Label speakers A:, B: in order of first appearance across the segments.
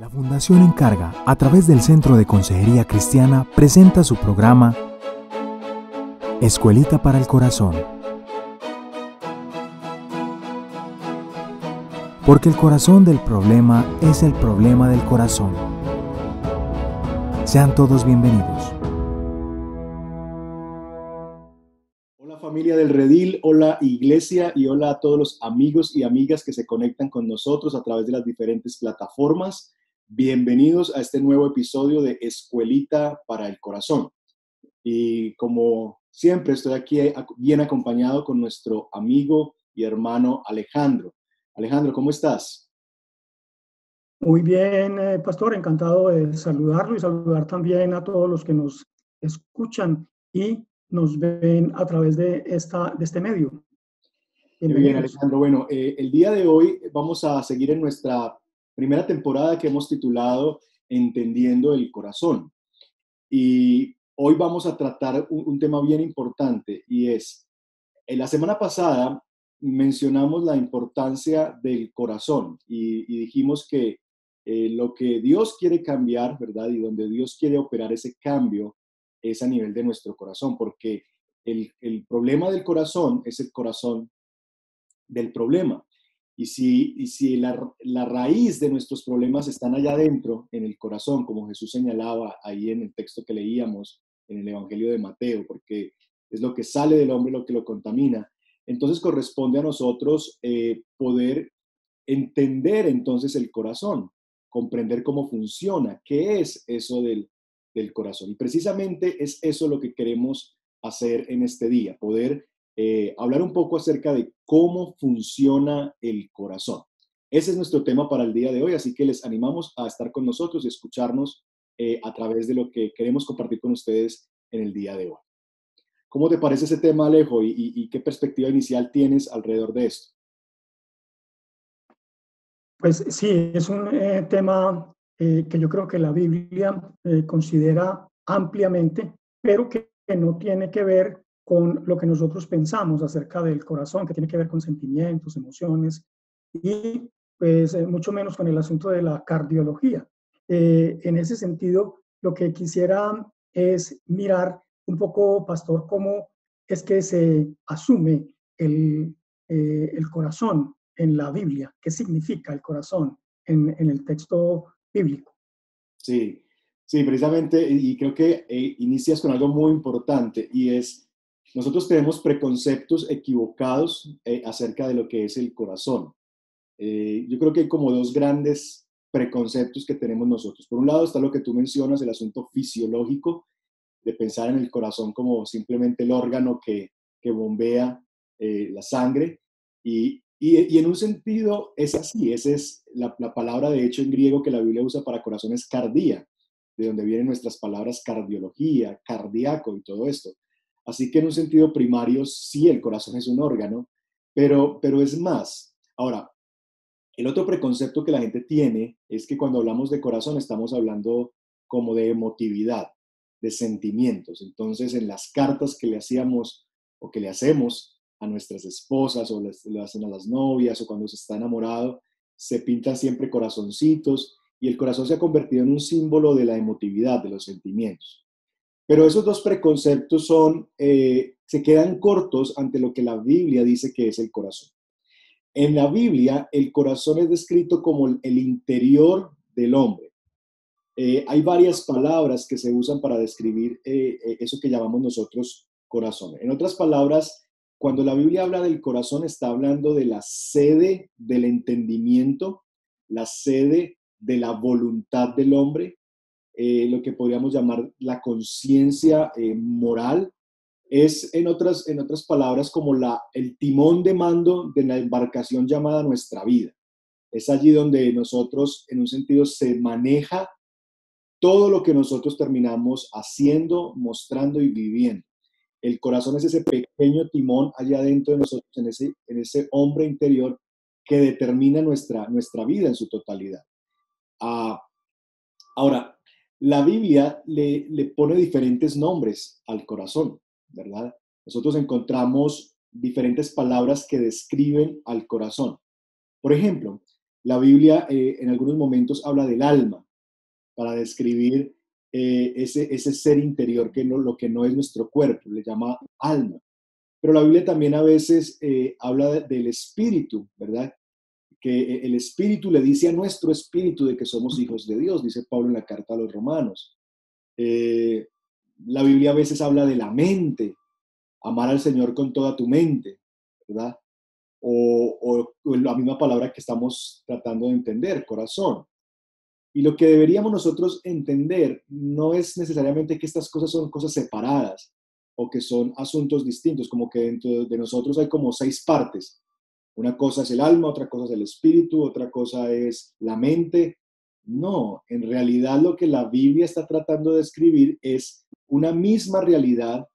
A: La Fundación Encarga, a través del Centro de Consejería Cristiana, presenta su programa Escuelita para el Corazón. Porque el corazón del problema es el problema del corazón. Sean todos bienvenidos.
B: Hola familia del Redil, hola iglesia y hola a todos los amigos y amigas que se conectan con nosotros a través de las diferentes plataformas. Bienvenidos a este nuevo episodio de Escuelita para el Corazón. Y como siempre estoy aquí bien acompañado con nuestro amigo y hermano Alejandro. Alejandro, ¿cómo estás?
C: Muy bien, pastor, encantado de saludarlo y saludar también a todos los que nos escuchan y nos ven a través de este medio.
B: Muy bien,
C: Bienvenidos.
B: Alejandro. Bueno, el día de hoy vamos a seguir en nuestra primera temporada que hemos titulado Entendiendo el Corazón. Y hoy vamos a tratar un tema bien importante y es, la semana pasada mencionamos la importancia del corazón y dijimos que lo que Dios quiere cambiar, ¿verdad? Y donde Dios quiere operar ese cambio es a nivel de nuestro corazón, porque el problema del corazón es el corazón del problema. Y si la raíz de nuestros problemas están allá adentro, en el corazón, como Jesús señalaba ahí en el texto que leíamos en el Evangelio de Mateo, porque es lo que sale del hombre lo que lo contamina, entonces corresponde a nosotros poder entender entonces el corazón, comprender cómo funciona, qué es eso del corazón. Y precisamente es eso lo que queremos hacer en este día, poder hablar un poco acerca de cómo funciona el corazón. Ese es nuestro tema para el día de hoy, así que les animamos a estar con nosotros y escucharnos a través de lo que queremos compartir con ustedes en el día de hoy. ¿Cómo te parece ese tema, Alejo? ¿Y qué perspectiva inicial tienes alrededor de esto?
C: Pues sí, es un tema que yo creo que la Biblia considera ampliamente, pero que no tiene que ver con lo que nosotros pensamos acerca del corazón, que tiene que ver con sentimientos, emociones y pues mucho menos con el asunto de la cardiología. En ese sentido, lo que quisiera es mirar un poco, pastor, cómo es que se asume el corazón en la Biblia, qué significa el corazón en el texto bíblico.
B: Sí, sí, precisamente, y creo que inicias con algo muy importante y es, nosotros tenemos preconceptos equivocados acerca de lo que es el corazón. Yo creo que hay como dos grandes preconceptos que tenemos nosotros. Por un lado está lo que tú mencionas, el asunto fisiológico, de pensar en el corazón como simplemente el órgano que bombea la sangre. Y en un sentido es así, esa es la palabra de hecho en griego que la Biblia usa para corazón es cardía, de donde vienen nuestras palabras cardiología, cardíaco y todo esto. Así que en un sentido primario sí el corazón es un órgano, pero es más. Ahora, el otro preconcepto que la gente tiene es que cuando hablamos de corazón estamos hablando como de emotividad, de sentimientos. Entonces, en las cartas que le hacíamos o que le hacemos a nuestras esposas o le hacen a las novias o cuando se está enamorado, se pintan siempre corazoncitos y el corazón se ha convertido en un símbolo de la emotividad, de los sentimientos. Pero esos dos preconceptos se quedan cortos ante lo que la Biblia dice que es el corazón. En la Biblia, el corazón es descrito como el interior del hombre. Hay varias palabras que se usan para describir eso que llamamos nosotros corazón. En otras palabras, cuando la Biblia habla del corazón, está hablando de la sede del entendimiento, la sede de la voluntad del hombre, lo que podríamos llamar la conciencia moral. Es, en otras palabras, como el timón de mando de la embarcación llamada nuestra vida. Es allí donde nosotros, en un sentido, se maneja todo lo que nosotros terminamos haciendo, mostrando y viviendo. El corazón es ese pequeño timón allá adentro de nosotros, en ese hombre interior que determina nuestra vida en su totalidad. Ah, ahora, la Biblia le pone diferentes nombres al corazón, ¿verdad? Nosotros encontramos diferentes palabras que describen al corazón. Por ejemplo, La Biblia en algunos momentos habla del alma para describir ese ser interior que no, lo que no es nuestro cuerpo, le llama alma. Pero la Biblia también a veces habla del espíritu, ¿verdad? Que el espíritu le dice a nuestro espíritu de que somos hijos de Dios, dice Pablo en la carta a los Romanos. Eh, la Biblia a veces habla de la mente, amar al Señor con toda tu mente, ¿verdad? O la misma palabra que estamos tratando de entender, corazón. Y lo que deberíamos nosotros entender no es necesariamente que estas cosas son cosas separadas o que son asuntos distintos, como que dentro de nosotros hay como 6 partes. Una cosa es el alma, otra cosa es el espíritu, otra cosa es la mente. No, en realidad lo que la Biblia está tratando de escribir es una misma realidad,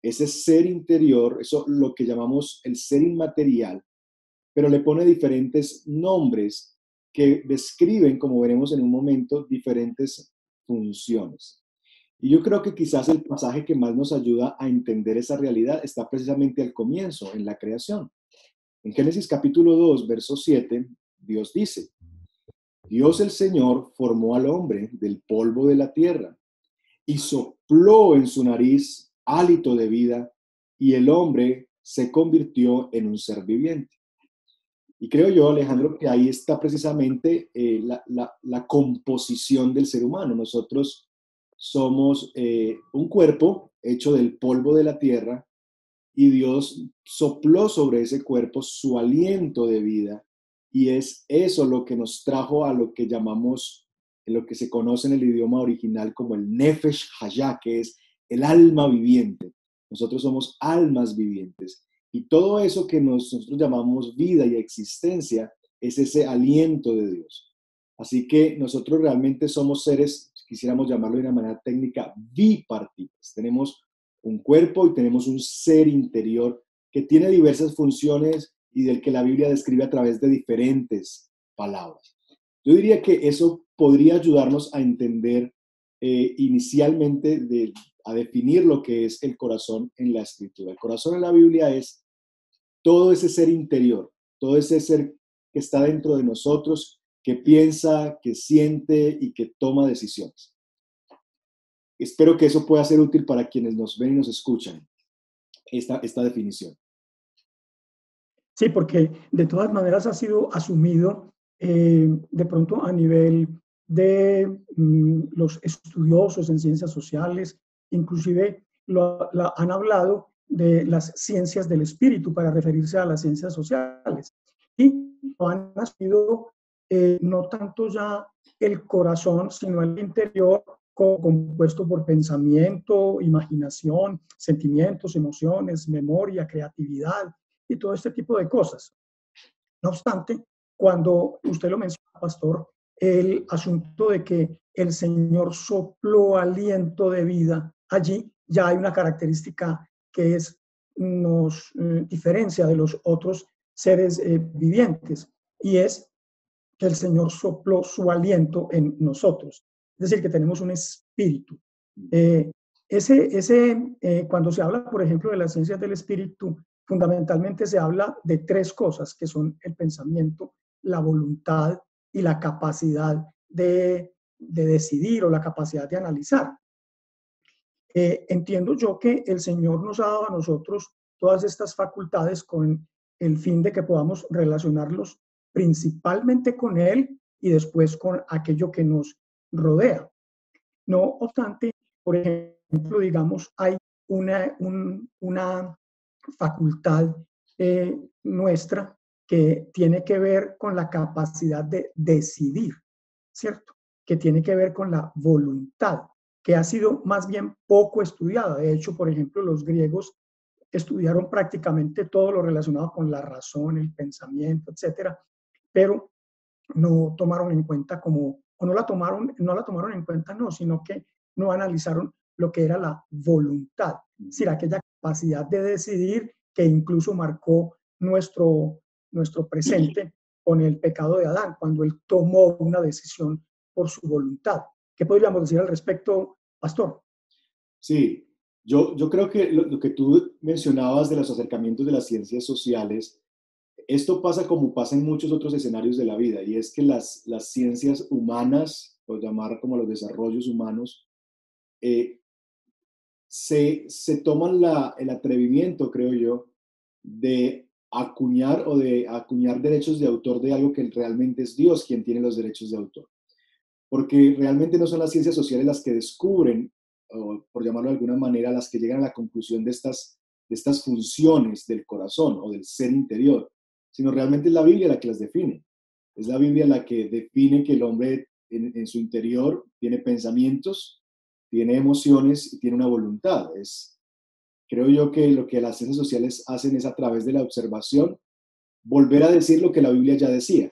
B: ese ser interior, eso lo que llamamos el ser inmaterial, pero le pone diferentes nombres que describen, como veremos en un momento, diferentes funciones. Y yo creo que quizás el pasaje que más nos ayuda a entender esa realidad está precisamente al comienzo, en la creación. En Génesis capítulo 2, verso 7, Dios dice, Dios el Señor formó al hombre del polvo de la tierra y sopló en su nariz hálito de vida y el hombre se convirtió en un ser viviente. Y creo yo, Alejandro, que ahí está precisamente la composición del ser humano. Nosotros somos un cuerpo hecho del polvo de la tierra y Dios sopló sobre ese cuerpo su aliento de vida y es eso lo que nos trajo a lo que llamamos, en lo que se conoce en el idioma original como el Nefesh Hayá, que es el alma viviente. Nosotros somos almas vivientes. Y todo eso que nosotros llamamos vida y existencia es ese aliento de Dios. Así que nosotros realmente somos seres, si quisiéramos llamarlo de una manera técnica, bipartites. Tenemos un cuerpo y tenemos un ser interior que tiene diversas funciones y del que la Biblia describe a través de diferentes palabras. Yo diría que eso podría ayudarnos a entender inicialmente, a definir lo que es el corazón en la Escritura. El corazón en la Biblia es todo ese ser interior, todo ese ser que está dentro de nosotros, que piensa, que siente y que toma decisiones. Espero que eso pueda ser útil para quienes nos ven y nos escuchan, esta definición.
C: Sí, porque de todas maneras ha sido asumido de pronto a nivel de los estudiosos en ciencias sociales, inclusive han hablado de las ciencias del espíritu para referirse a las ciencias sociales. Y han asumido no tanto ya el corazón, sino el interior compuesto por pensamiento, imaginación, sentimientos, emociones, memoria, creatividad y todo este tipo de cosas. No obstante, cuando usted lo menciona, pastor, el asunto de que el Señor sopló aliento de vida, allí ya hay una característica que nos diferencia de los otros seres vivientes, y es que el Señor sopló su aliento en nosotros. Es decir, que tenemos un espíritu. Cuando se habla, por ejemplo, de las ciencias del espíritu, fundamentalmente se habla de 3 cosas, que son el pensamiento, la voluntad y la capacidad de decidir o la capacidad de analizar. Entiendo yo que el Señor nos ha dado a nosotros todas estas facultades con el fin de que podamos relacionarlos principalmente con Él y después con aquello que nos rodea. No obstante, por ejemplo, digamos, hay una facultad nuestra que tiene que ver con la capacidad de decidir, ¿cierto? Que tiene que ver con la voluntad, que ha sido más bien poco estudiada. De hecho, por ejemplo, los griegos estudiaron prácticamente todo lo relacionado con la razón, el pensamiento, etcétera, pero no tomaron en cuenta o no la tomaron en cuenta, no, sino que no analizaron lo que era la voluntad, es decir, aquella capacidad de decidir que incluso marcó nuestro presente con el pecado de Adán, cuando él tomó una decisión por su voluntad. ¿Qué podríamos decir al respecto, pastor?
B: Sí, yo creo que lo que tú mencionabas de los acercamientos de las ciencias sociales Esto pasa como pasa en muchos otros escenarios de la vida, y es que las ciencias humanas, por llamar como los desarrollos humanos, eh, se toman el atrevimiento, creo yo, de acuñar derechos de autor de algo que realmente es Dios quien tiene los derechos de autor. Porque realmente no son las ciencias sociales las que descubren, o por llamarlo de alguna manera, las que llegan a la conclusión de estas funciones del corazón o del ser interior, sino realmente es la Biblia la que las define. Es la Biblia la que define que el hombre en su interior tiene pensamientos, tiene emociones y tiene una voluntad. Creo yo que lo que las ciencias sociales hacen es, a través de la observación, volver a decir lo que la Biblia ya decía.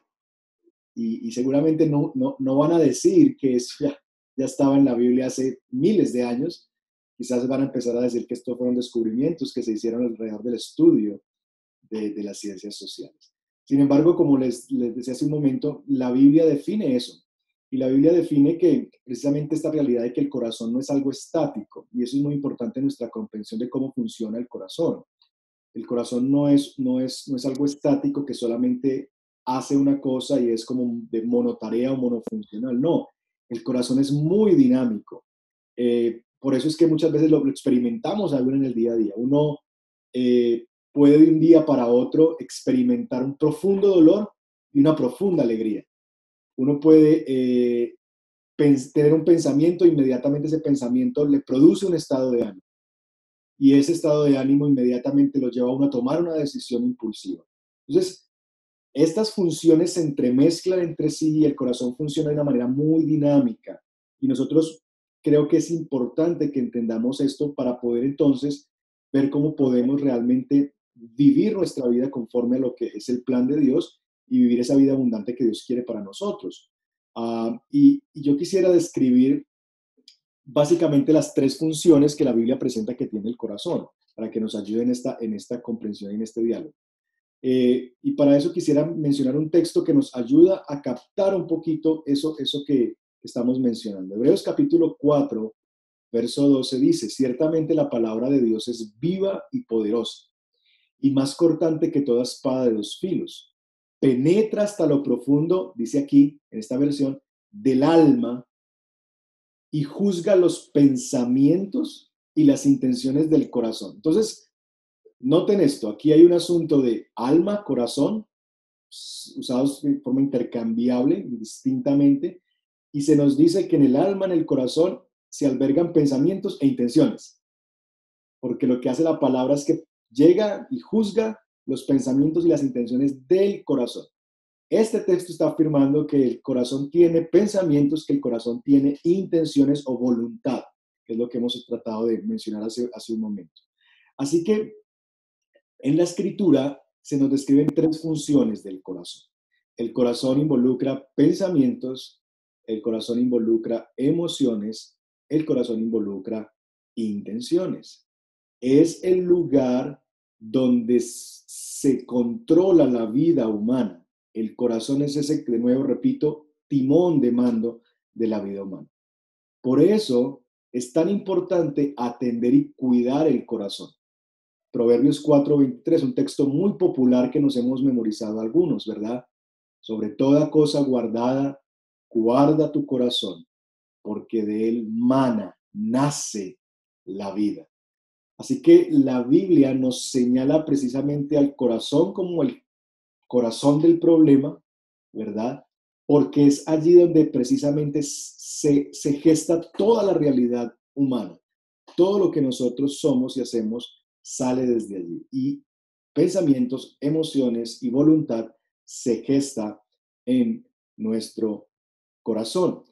B: Y seguramente no van a decir que eso ya estaba en la Biblia hace miles de años. Quizás van a empezar a decir que estos fueron descubrimientos que se hicieron alrededor del estudio de las ciencias sociales. Sin embargo, como les decía hace un momento, la Biblia define eso. Y la Biblia define que precisamente esta realidad de que el corazón no es algo estático. Y eso es muy importante en nuestra comprensión de cómo funciona el corazón. El corazón no es algo estático que solamente hace una cosa y es como de monotarea o monofuncional. No, el corazón es muy dinámico. Por eso es que muchas veces lo experimentamos aún en el día a día. Uno puede de un día para otro experimentar un profundo dolor y una profunda alegría. Uno puede tener un pensamiento, inmediatamente ese pensamiento le produce un estado de ánimo. Y ese estado de ánimo inmediatamente lo lleva a uno a tomar una decisión impulsiva. Entonces, estas funciones se entremezclan entre sí y el corazón funciona de una manera muy dinámica. Y nosotros creo que es importante que entendamos esto para poder entonces ver cómo podemos realmente vivir nuestra vida conforme a lo que es el plan de Dios y vivir esa vida abundante que Dios quiere para nosotros. Y yo quisiera describir básicamente las tres funciones que la Biblia presenta que tiene el corazón, para que nos ayuden en esta comprensión y en este diálogo. Y para eso quisiera mencionar un texto que nos ayuda a captar un poquito eso que estamos mencionando. Hebreos capítulo 4, verso 12 dice: ciertamente la palabra de Dios es viva y poderosa, y más cortante que toda espada de dos filos. Penetra hasta lo profundo, dice aquí, en esta versión, del alma, y juzga los pensamientos y las intenciones del corazón. Entonces, noten esto, aquí hay un asunto de alma, corazón, usados de forma intercambiable, distintamente, y se nos dice que en el alma, en el corazón, se albergan pensamientos e intenciones, porque lo que hace la palabra es que llega y juzga los pensamientos y las intenciones del corazón. Este texto está afirmando que el corazón tiene pensamientos, que el corazón tiene intenciones o voluntad, que es lo que hemos tratado de mencionar hace un momento. Así que en la escritura se nos describen tres funciones del corazón. El corazón involucra pensamientos, el corazón involucra emociones, el corazón involucra intenciones. Es el lugar donde se controla la vida humana. El corazón es ese, de nuevo repito, timón de mando de la vida humana. Por eso es tan importante atender y cuidar el corazón. Proverbios 4:23, un texto muy popular que nos hemos memorizado algunos, ¿verdad? Sobre toda cosa guardada, guarda tu corazón, porque de él nace la vida. Así que la Biblia nos señala precisamente al corazón como el corazón del problema, ¿verdad? Porque es allí donde precisamente se gesta toda la realidad humana. Todo lo que nosotros somos y hacemos sale desde allí. Y pensamientos, emociones y voluntad se gesta en nuestro corazón.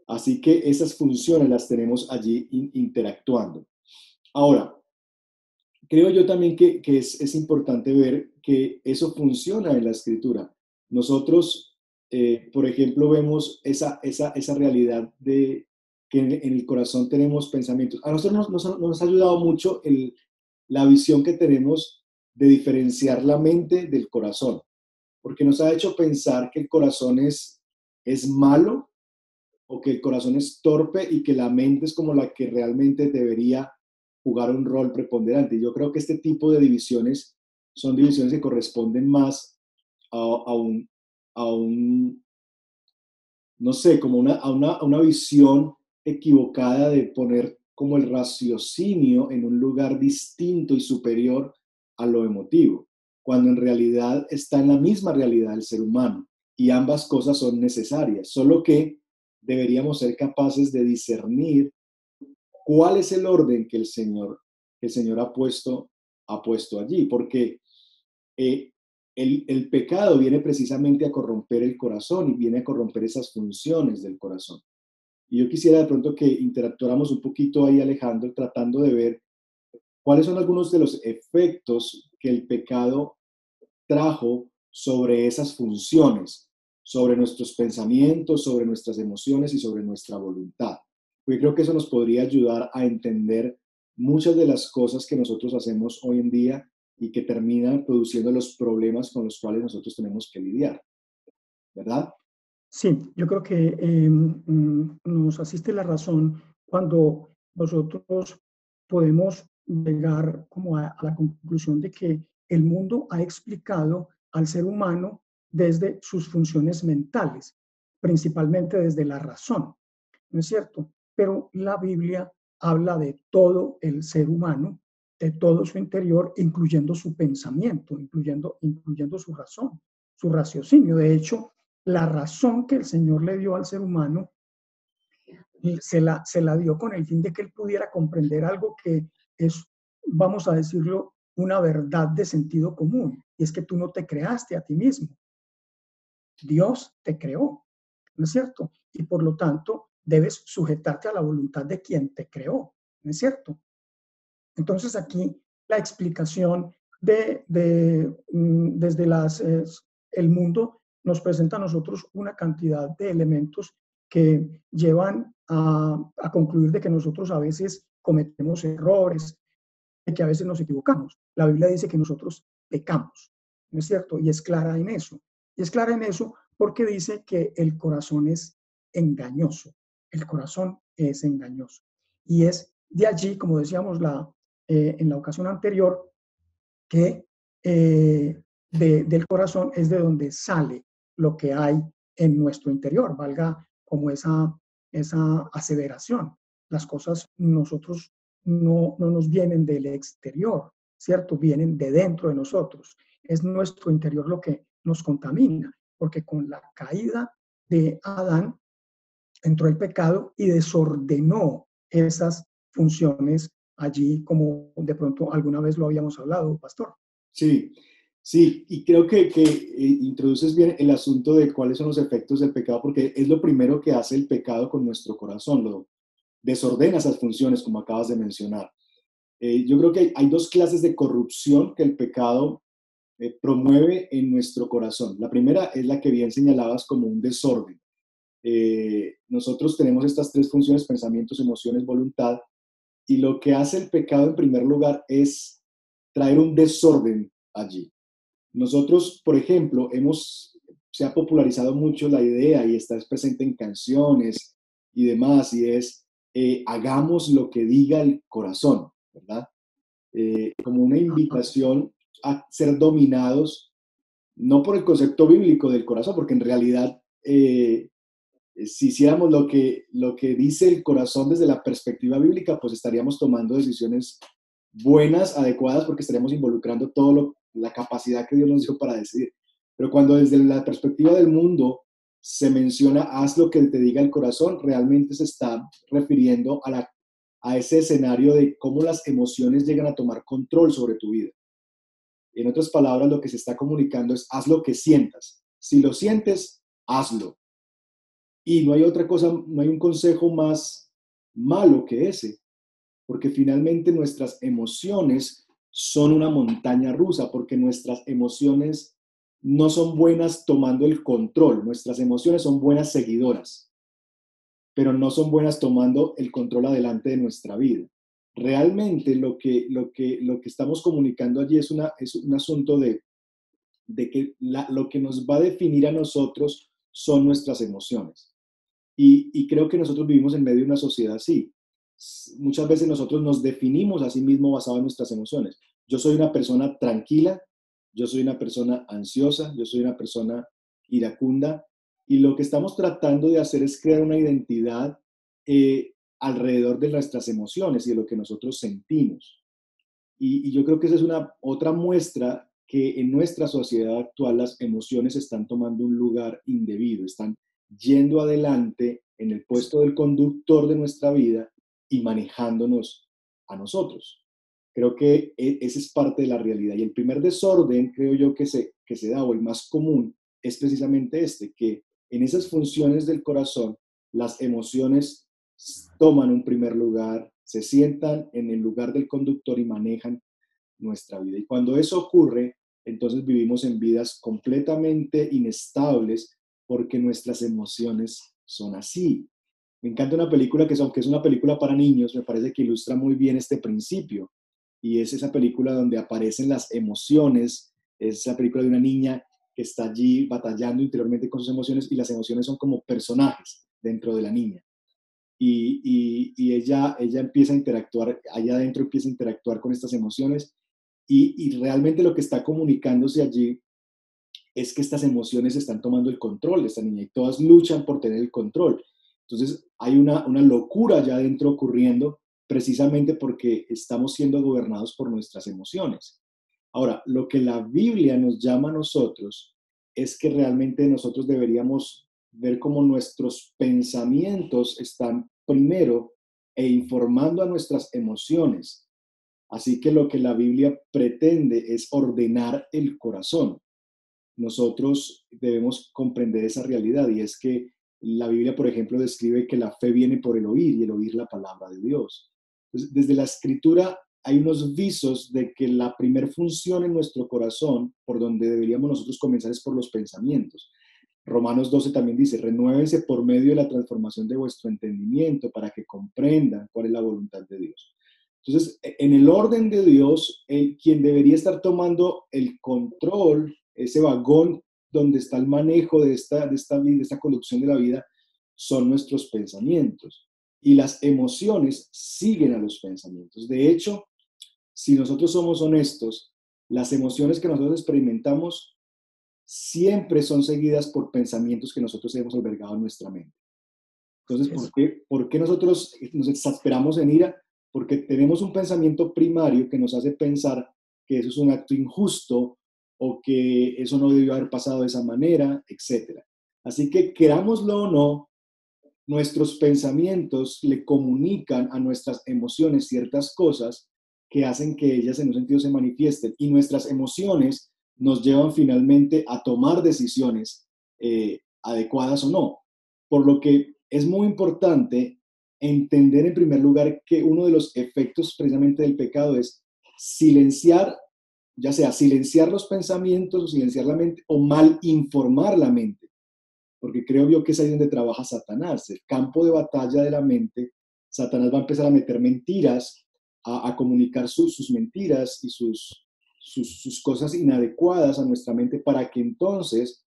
B: Así que esas funciones las tenemos allí interactuando. Ahora, creo yo también que es importante ver que eso funciona en la escritura. Nosotros, por ejemplo, vemos esa realidad de que en el corazón tenemos pensamientos. A nosotros nos ha ayudado mucho la visión que tenemos de diferenciar la mente del corazón, porque nos ha hecho pensar que el corazón es malo o que el corazón es torpe y que la mente es como la que realmente debería jugar un rol preponderante. Yo creo que este tipo de divisiones son divisiones que corresponden más a un, a un, no sé, como a una visión equivocada de poner como el raciocinio en un lugar distinto y superior a lo emotivo, cuando en realidad está en la misma realidad del ser humano y ambas cosas son necesarias, solo que deberíamos ser capaces de discernir cuál es el orden que el Señor ha puesto allí, porque eh, el pecado viene precisamente a corromper el corazón y viene a corromper esas funciones del corazón. Y yo quisiera de pronto que interactuáramos un poquito ahí, Alejandro, tratando de ver cuáles son algunos de los efectos que el pecado trajo sobre esas funciones, sobre nuestros pensamientos, sobre nuestras emociones y sobre nuestra voluntad. Yo creo que eso nos podría ayudar a entender muchas de las cosas que nosotros hacemos hoy en día y que terminan produciendo los problemas con los cuales nosotros tenemos que lidiar, ¿verdad?
C: Sí, yo creo que nos asiste la razón cuando nosotros podemos llegar como a la conclusión de que el mundo ha explicado al ser humano desde sus funciones mentales, principalmente desde la razón, ¿no es cierto? Pero la Biblia habla de todo el ser humano, de todo su interior, incluyendo su pensamiento, incluyendo su razón, su raciocinio. De hecho, la razón que el Señor le dio al ser humano se la dio con el fin de que él pudiera comprender algo que es, vamos a decirlo, una verdad de sentido común. Y es que tú no te creaste a ti mismo. Dios te creó, ¿no es cierto? Y por lo tanto, debes sujetarte a la voluntad de quien te creó, ¿no es cierto? Entonces aquí la explicación desde el mundo nos presenta a nosotros una cantidad de elementos que llevan a concluir de que nosotros a veces cometemos errores, de que a veces nos equivocamos. La Biblia dice que nosotros pecamos, ¿no es cierto? Y es clara en eso. Y es clara en eso porque dice que el corazón es engañoso. El corazón es engañoso. Y es de allí, como decíamos en la ocasión anterior, que del corazón es de donde sale lo que hay en nuestro interior, valga como esa aseveración. Las cosas nosotros no nos vienen del exterior, ¿cierto? Vienen de dentro de nosotros. Es nuestro interior lo que nos contamina, porque con la caída de Adán entró el pecado y desordenó esas funciones allí, como de pronto alguna vez lo habíamos hablado, pastor.
B: Sí, sí, y creo que introduces bien el asunto de cuáles son los efectos del pecado, porque es lo primero que hace el pecado con nuestro corazón, lo desordena esas funciones, como acabas de mencionar. Yo creo que hay dos clases de corrupción que el pecado promueve en nuestro corazón. La primera es la que bien señalabas como un desorden. Nosotros tenemos estas tres funciones: pensamientos, emociones, voluntad, y lo que hace el pecado en primer lugar es traer un desorden allí. Nosotros, por ejemplo, se ha popularizado mucho la idea y está presente en canciones y demás, y es hagamos lo que diga el corazón, ¿verdad? Como una invitación a ser dominados, no por el concepto bíblico del corazón, porque en realidad si hiciéramos lo que dice el corazón desde la perspectiva bíblica, pues estaríamos tomando decisiones buenas, adecuadas, porque estaríamos involucrando toda la capacidad que Dios nos dio para decidir. Pero cuando desde la perspectiva del mundo se menciona haz lo que te diga el corazón, realmente se está refiriendo a ese escenario de cómo las emociones llegan a tomar control sobre tu vida. En otras palabras, lo que se está comunicando es haz lo que sientas. Si lo sientes, hazlo. Y no hay otra cosa, no hay un consejo más malo que ese, porque finalmente nuestras emociones son una montaña rusa, porque nuestras emociones no son buenas tomando el control, nuestras emociones son buenas seguidoras, pero no son buenas tomando el control adelante de nuestra vida. Realmente lo que estamos comunicando allí es un asunto de que lo que nos va a definir a nosotros son nuestras emociones. Y creo que nosotros vivimos en medio de una sociedad así. Muchas veces nosotros nos definimos a sí mismos basado en nuestras emociones. Yo soy una persona tranquila yo soy una persona ansiosa, yo soy una persona iracunda, y lo que estamos tratando de hacer es crear una identidad alrededor de nuestras emociones y de lo que nosotros sentimos. Y yo creo que esa es una otra muestra que en nuestra sociedad actual las emociones están tomando un lugar indebido, están yendo adelante en el puesto del conductor de nuestra vida y manejándonos a nosotros. Creo que esa es parte de la realidad. Y el primer desorden, creo yo, que se da, o el más común, es precisamente este, que en esas funciones del corazón, las emociones toman un primer lugar, se sientan en el lugar del conductor y manejan nuestra vida. Y cuando eso ocurre, entonces vivimos en vidas completamente inestables porque nuestras emociones son así. Me encanta una película que, aunque es una película para niños, me parece que ilustra muy bien este principio. Y es esa película donde aparecen las emociones, es esa película de una niña que está allí batallando interiormente con sus emociones y las emociones son como personajes dentro de la niña. Y ella empieza a interactuar, allá adentro empieza a interactuar con estas emociones y realmente lo que está comunicándose allí es que estas emociones están tomando el control de esta niña y todas luchan por tener el control. Entonces hay una locura allá adentro ocurriendo precisamente porque estamos siendo gobernados por nuestras emociones. Ahora, lo que la Biblia nos llama a nosotros es que realmente nosotros deberíamos ver cómo nuestros pensamientos están primero e informando a nuestras emociones. Así que lo que la Biblia pretende es ordenar el corazón. Nosotros debemos comprender esa realidad y es que la Biblia, por ejemplo, describe que la fe viene por el oír y el oír la palabra de Dios. Entonces, desde la escritura hay unos visos de que la primer función en nuestro corazón, por donde deberíamos nosotros comenzar, es por los pensamientos. Romanos 12 también dice, renuévense por medio de la transformación de vuestro entendimiento para que comprendan cuál es la voluntad de Dios. Entonces, en el orden de Dios, quien debería estar tomando el control, ese vagón donde está el manejo de esta vida, de esta conducción de la vida, son nuestros pensamientos. Y las emociones siguen a los pensamientos. De hecho, si nosotros somos honestos, las emociones que nosotros experimentamos siempre son seguidas por pensamientos que nosotros hemos albergado en nuestra mente. Entonces, ¿por qué nosotros nos exasperamos en ira? Porque tenemos un pensamiento primario que nos hace pensar que eso es un acto injusto o que eso no debió haber pasado de esa manera, etc. Así que, querámoslo o no, nuestros pensamientos le comunican a nuestras emociones ciertas cosas que hacen que ellas en un sentido se manifiesten y nuestras emociones nos llevan finalmente a tomar decisiones adecuadas o no. Por lo que es muy importante entender en primer lugar que uno de los efectos precisamente del pecado es silenciar, ya sea silenciar los pensamientos o silenciar la mente o mal informar la mente. Porque creo yo que es ahí donde trabaja Satanás, el campo de batalla de la mente. Satanás va a empezar a meter mentiras, a comunicar sus mentiras y sus cosas inadecuadas a nuestra mente para que entonces,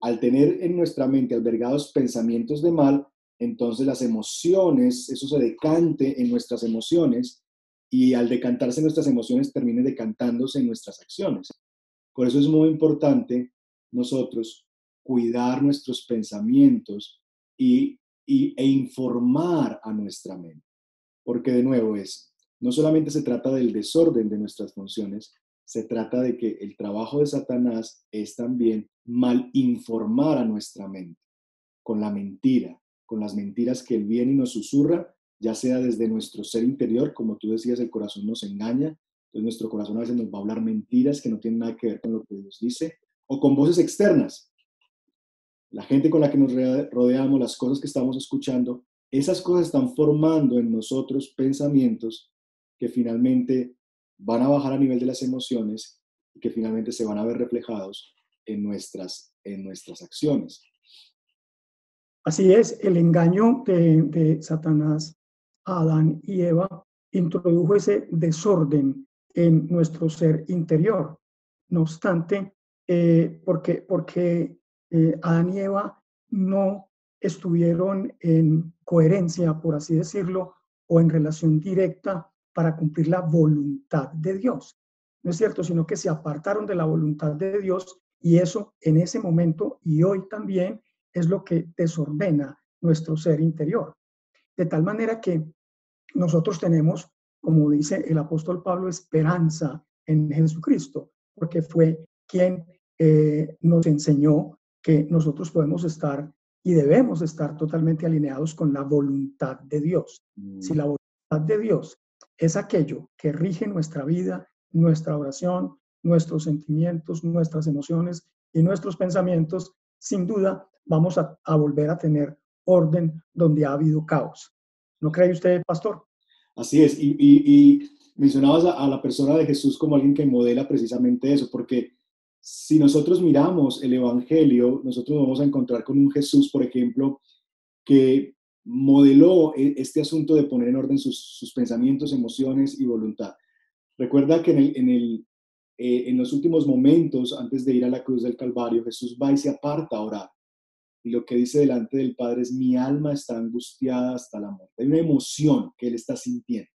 B: al tener en nuestra mente albergados pensamientos de mal, entonces las emociones, eso se decante en nuestras emociones y al decantarse en nuestras emociones termine decantándose en nuestras acciones. Por eso es muy importante nosotros cuidar nuestros pensamientos e informar a nuestra mente. Porque de nuevo no solamente se trata del desorden de nuestras funciones, se trata de que el trabajo de Satanás es también mal informar a nuestra mente con la mentira, con las mentiras que él viene y nos susurra, ya sea desde nuestro ser interior, como tú decías, el corazón nos engaña, entonces nuestro corazón a veces nos va a hablar mentiras que no tienen nada que ver con lo que Dios dice, o con voces externas. La gente con la que nos rodeamos, las cosas que estamos escuchando, esas cosas están formando en nosotros pensamientos que finalmente van a bajar a nivel de las emociones y que finalmente se van a ver reflejados en nuestras acciones.
C: Así es, el engaño de Satanás a Adán y Eva introdujo ese desorden en nuestro ser interior. No obstante, porque Adán y Eva no estuvieron en coherencia, por así decirlo, o en relación directa para cumplir la voluntad de Dios. ¿no es cierto?, sino que se apartaron de la voluntad de Dios, y eso en ese momento y hoy también es lo que desordena nuestro ser interior. De tal manera que nosotros tenemos, como dice el apóstol Pablo, esperanza en Jesucristo, porque fue quien nos enseñó que nosotros podemos estar y debemos estar totalmente alineados con la voluntad de Dios. Si la voluntad de Dios es aquello que rige nuestra vida, nuestra oración, nuestros sentimientos, nuestras emociones y nuestros pensamientos, sin duda vamos a volver a tener orden donde ha habido caos. ¿No cree usted, pastor?
B: Así es, y mencionabas a la persona de Jesús como alguien que modela precisamente eso, porque si nosotros miramos el Evangelio, nosotros nos vamos a encontrar con un Jesús, por ejemplo, que modeló este asunto de poner en orden sus pensamientos, emociones y voluntad. Recuerda que en los últimos momentos, antes de ir a la cruz del Calvario, Jesús va y se aparta a orar. Y lo que dice delante del Padre es: mi alma está angustiada hasta la muerte. Hay una emoción que él está sintiendo.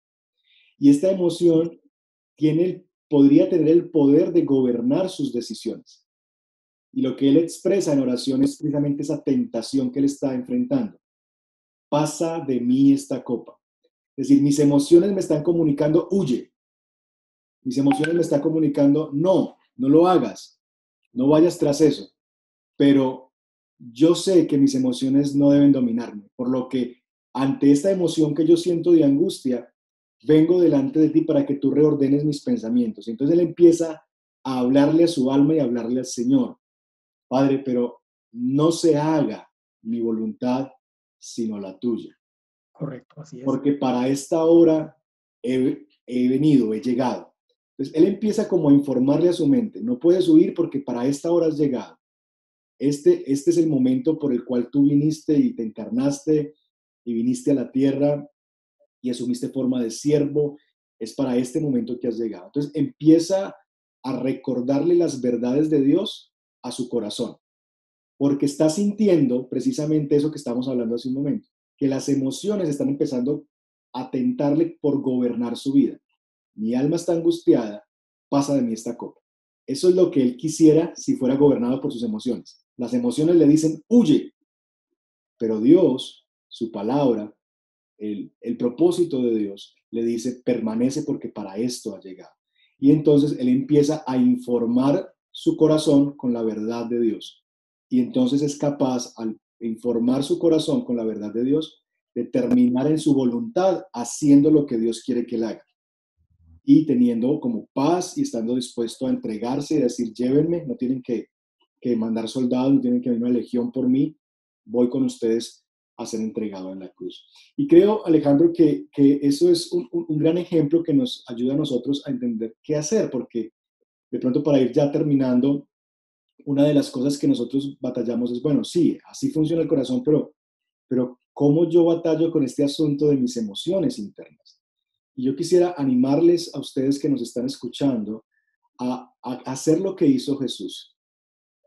B: Y esta emoción podría tener el poder de gobernar sus decisiones. Y lo que él expresa en oración es precisamente esa tentación que él está enfrentando. Pasa de mí esta copa. Es decir, mis emociones me están comunicando: huye. Mis emociones me están comunicando: no lo hagas, no vayas tras eso. Pero yo sé que mis emociones no deben dominarme, por lo que ante esta emoción que yo siento de angustia, vengo delante de ti para que tú reordenes mis pensamientos. Entonces él empieza a hablarle a su alma y a hablarle al Señor: Padre, pero no se haga mi voluntad, sino la tuya.
C: Correcto, así es.
B: Porque para esta hora he venido, he llegado. Entonces él empieza como a informarle a su mente: no puedes huir porque para esta hora has llegado. Este es el momento por el cual tú viniste y te encarnaste y viniste a la tierra y asumiste forma de siervo. Es para este momento que has llegado. Entonces empieza a recordarle las verdades de Dios a su corazón, porque está sintiendo precisamente eso que estamos hablando hace un momento, que las emociones están empezando a tentarle por gobernar su vida. Mi alma está angustiada, pasa de mí esta copa. Eso es lo que él quisiera si fuera gobernado por sus emociones. Las emociones le dicen: huye. Pero Dios, su palabra, el propósito de Dios, le dice: permanece porque para esto ha llegado. Y entonces él empieza a informar su corazón con la verdad de Dios. Y entonces es capaz, al informar su corazón con la verdad de Dios, de terminar en su voluntad haciendo lo que Dios quiere que él haga. Y teniendo como paz y estando dispuesto a entregarse y decir: llévenme, no tienen que mandar soldados, no tienen que venir una legión por mí, voy con ustedes a ser entregado en la cruz. Y creo, Alejandro, que eso es un gran ejemplo que nos ayuda a nosotros a entender qué hacer, porque de pronto, para ir ya terminando, una de las cosas que nosotros batallamos es: bueno, sí, así funciona el corazón, pero ¿cómo yo batallo con este asunto de mis emociones internas? Y yo quisiera animarles a ustedes que nos están escuchando a hacer lo que hizo Jesús,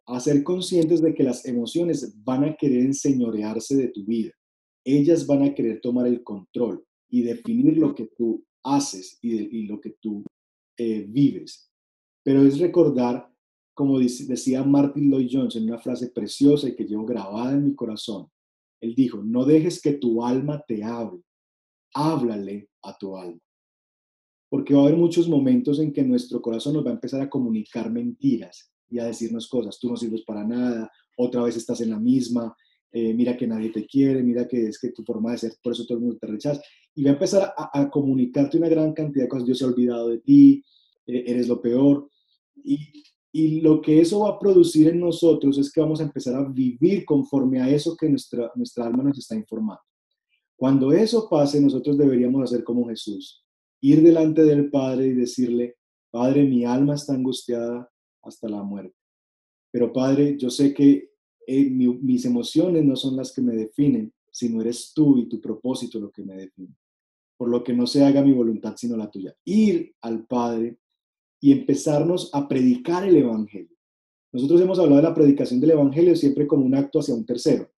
B: a ser conscientes de que las emociones van a querer enseñorearse de tu vida. Ellas van a querer tomar el control y definir lo que tú haces y lo que tú vives. Pero es recordar, como decía Martin Lloyd Jones en una frase preciosa y que llevo grabada en mi corazón. Él dijo: no dejes que tu alma te hable, háblale a tu alma. Porque va a haber muchos momentos en que nuestro corazón nos va a empezar a comunicar mentiras y a decirnos cosas: tú no sirves para nada, otra vez estás en la misma, mira que nadie te quiere, mira que es que tu forma de ser, por eso todo el mundo te rechaza. Y va a empezar a comunicarte una gran cantidad de cosas: Dios se ha olvidado de ti, eres lo peor. Y lo que eso va a producir en nosotros es que vamos a empezar a vivir conforme a eso que nuestra alma nos está informando. Cuando eso pase, nosotros deberíamos hacer como Jesús: ir delante del Padre y decirle: Padre, mi alma está angustiada hasta la muerte. Pero Padre, yo sé que mis emociones no son las que me definen, sino eres tú y tu propósito lo que me define. Por lo que no se haga mi voluntad, sino la tuya. Ir al Padre y empezarnos a predicar el Evangelio. Nosotros hemos hablado de la predicación del Evangelio siempre como un acto hacia un tercero.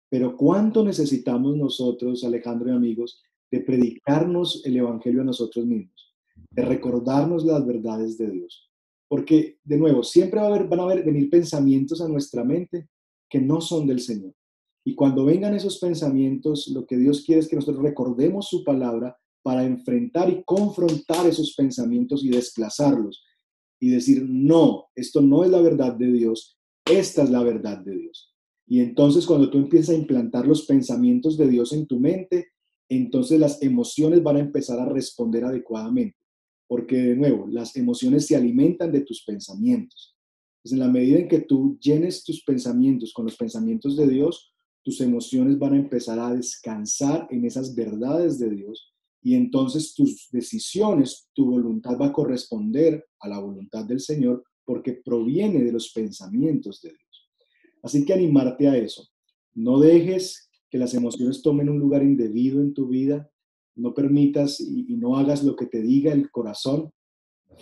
B: Pero ¿cuánto necesitamos nosotros, Alejandro y amigos, de predicarnos el Evangelio a nosotros mismos? de recordarnos las verdades de Dios. Porque, de nuevo, siempre van a venir pensamientos a nuestra mente que no son del Señor. Y cuando vengan esos pensamientos, lo que Dios quiere es que nosotros recordemos su palabra para enfrentar y confrontar esos pensamientos y desplazarlos. Y decir, no, esto no es la verdad de Dios, esta es la verdad de Dios. Y entonces cuando tú empiezas a implantar los pensamientos de Dios en tu mente, entonces las emociones van a empezar a responder adecuadamente. Porque de nuevo, las emociones se alimentan de tus pensamientos. Entonces, en la medida en que tú llenes tus pensamientos con los pensamientos de Dios, tus emociones van a empezar a descansar en esas verdades de Dios y entonces tus decisiones, tu voluntad va a corresponder a la voluntad del Señor porque proviene de los pensamientos de Dios. Así que animarte a eso. No dejes que las emociones tomen un lugar indebido en tu vida. No permitas y no hagas lo que te diga el corazón.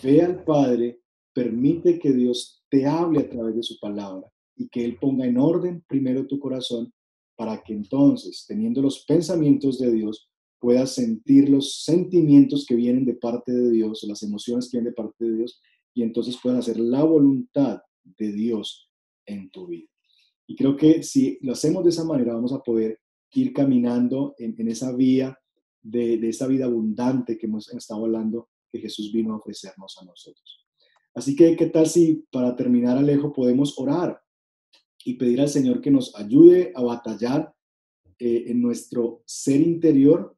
B: Ve al Padre, permite que Dios te hable a través de su palabra y que Él ponga en orden primero tu corazón para que entonces, teniendo los pensamientos de Dios, puedas sentir los sentimientos que vienen de parte de Dios, o las emociones que vienen de parte de Dios, y entonces puedas hacer la voluntad de Dios en tu vida. Y creo que si lo hacemos de esa manera, vamos a poder ir caminando en esa vía de esa vida abundante que hemos estado hablando, que Jesús vino a ofrecernos a nosotros. Así que, ¿qué tal si para terminar, Alejo, podemos orar y pedir al Señor que nos ayude a batallar en nuestro ser interior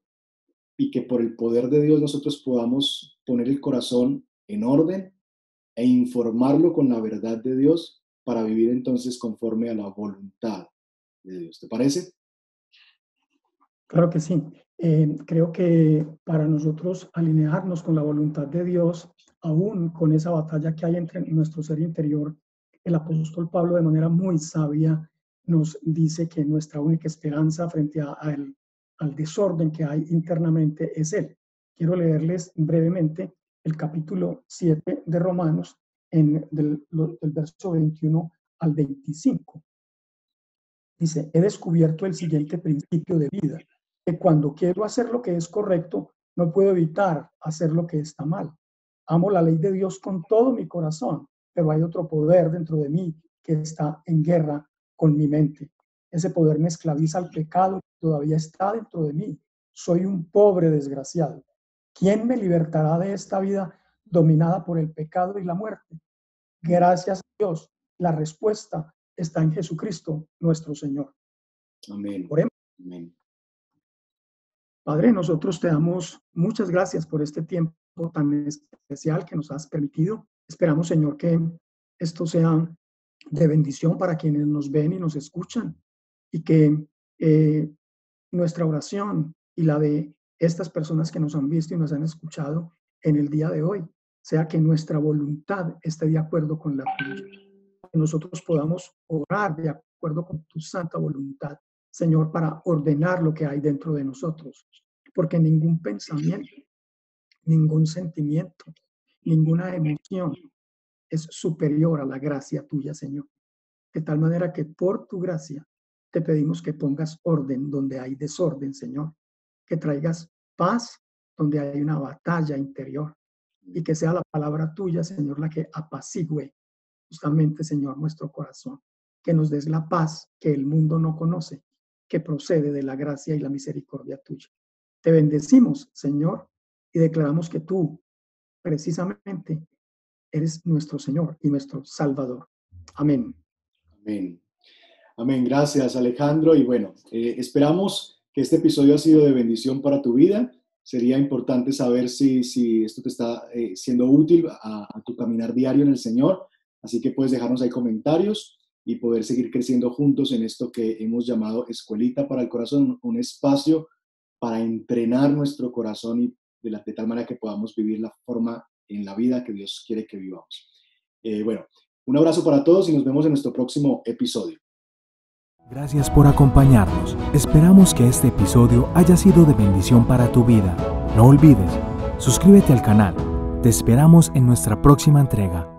B: y que por el poder de Dios nosotros podamos poner el corazón en orden e informarlo con la verdad de Dios para vivir entonces conforme a la voluntad de Dios? ¿Te parece?
C: Claro que sí. Creo que para nosotros alinearnos con la voluntad de Dios, aún con esa batalla que hay entre nuestro ser interior, el apóstol Pablo de manera muy sabia nos dice que nuestra única esperanza frente al desorden que hay internamente es Él. Quiero leerles brevemente el capítulo 7 de Romanos, del verso 21 al 25. Dice, he descubierto el siguiente principio de vida, que cuando quiero hacer lo que es correcto, no puedo evitar hacer lo que está mal. Amo la ley de Dios con todo mi corazón, pero hay otro poder dentro de mí que está en guerra con mi mente. Ese poder me esclaviza al pecado que todavía está dentro de mí. Soy un pobre desgraciado. ¿Quién me libertará de esta vida dominada por el pecado y la muerte? Gracias a Dios, la respuesta está en Jesucristo, nuestro Señor.
B: Amén.
C: Oremos.
B: Amén.
C: Padre, nosotros te damos muchas gracias por este tiempo tan especial que nos has permitido. Esperamos, Señor, que esto sea de bendición para quienes nos ven y nos escuchan y que nuestra oración y la de estas personas que nos han visto y nos han escuchado en el día de hoy sea que nuestra voluntad esté de acuerdo con la tuya. Que nosotros podamos orar de acuerdo con tu santa voluntad, Señor, para ordenar lo que hay dentro de nosotros. Porque ningún pensamiento, ningún sentimiento, ninguna emoción es superior a la gracia tuya, Señor. De tal manera que por tu gracia te pedimos que pongas orden donde hay desorden, Señor. Que traigas paz donde hay una batalla interior. Y que sea la palabra tuya, Señor, la que apacigüe justamente, Señor, nuestro corazón. Que nos des la paz que el mundo no conoce, que procede de la gracia y la misericordia tuya. Te bendecimos, Señor, y declaramos que tú, precisamente, eres nuestro Señor y nuestro Salvador. Amén.
B: Amén. Amén. Gracias, Alejandro. Y bueno, esperamos que este episodio ha sido de bendición para tu vida. Sería importante saber si esto te está siendo útil a tu caminar diario en el Señor. Así que puedes dejarnos ahí comentarios y poder seguir creciendo juntos en esto que hemos llamado Escuelita para el Corazón, un espacio para entrenar nuestro corazón y de tal manera que podamos vivir la forma en la vida que Dios quiere que vivamos. Bueno, un abrazo para todos y nos vemos en nuestro próximo episodio.
A: Gracias por acompañarnos. Esperamos que este episodio haya sido de bendición para tu vida. No olvides, suscríbete al canal. Te esperamos en nuestra próxima entrega.